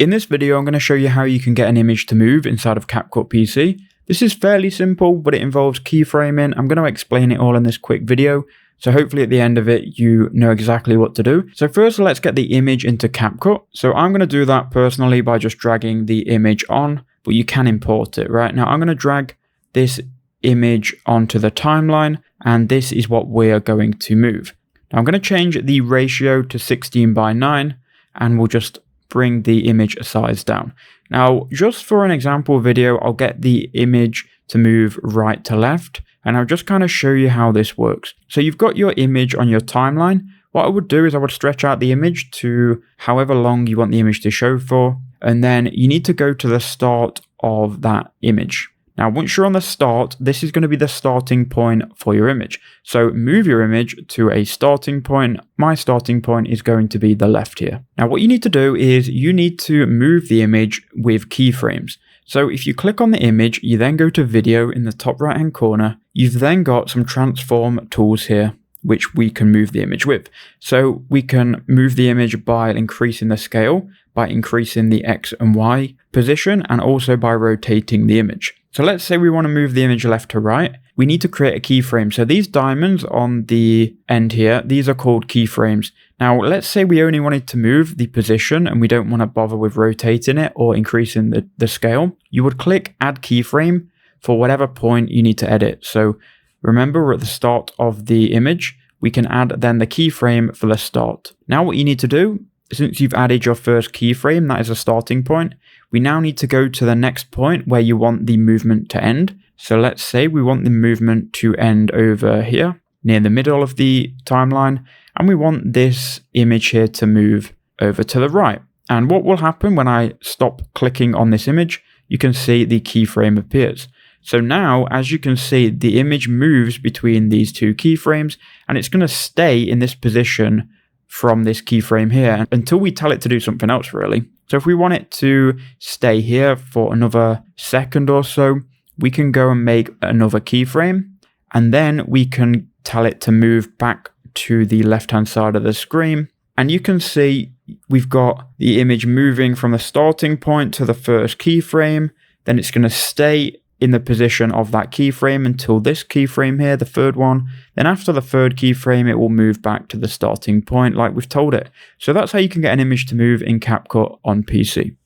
In this video, I'm going to show you how you can get an image to move inside of CapCut PC. This is fairly simple, but it involves keyframing. I'm going to explain it all in this quick video, so hopefully at the end of it, you know exactly what to do. So first, let's get the image into CapCut. So I'm going to do that personally by just dragging the image on, but you can import it, right? Now I'm going to drag this image onto the timeline, and this is what we are going to move. Now I'm going to change the ratio to 16:9, and we'll just bring the image size down. Now, just for an example video, I'll get the image to move right to left, and I'll just kind of show you how this works. So you've got your image on your timeline. What I would do is I would stretch out the image to however long you want the image to show for, and then you need to go to the start of that image. Now, once you're on the start, this is going to be the starting point for your image. So move your image to a starting point. My starting point is going to be the left here. Now, what you need to do is you need to move the image with keyframes. So if you click on the image, you then go to video in the top right hand corner. You've then got some transform tools here, which we can move the image with. So we can move the image by increasing the scale, by increasing the X and Y position, and also by rotating the image. So let's say we want to move the image left to right. We need to create a keyframe. So these diamonds on the end here, these are called keyframes. Now, let's say we only wanted to move the position and we don't want to bother with rotating it or increasing the scale. You would click add keyframe for whatever point you need to edit. So remember, we're at the start of the image. We can add then the keyframe for the start. Now what you need to do, since you've added your first keyframe, that is a starting point, we now need to go to the next point where you want the movement to end. So let's say we want the movement to end over here, near the middle of the timeline, and we want this image here to move over to the right. And what will happen when I stop clicking on this image, you can see the keyframe appears. So now, as you can see, the image moves between these two keyframes, and it's going to stay in this position from this keyframe here until we tell it to do something else, really. So if we want it to stay here for another second or so, we can go and make another keyframe, and then we can tell it to move back to the left-hand side of the screen. And you can see we've got the image moving from the starting point to the first keyframe. Then it's going to stay in the position of that keyframe until this keyframe here, the third one. Then after the third keyframe, it will move back to the starting point like we've told it. So that's how you can get an image to move in CapCut on PC.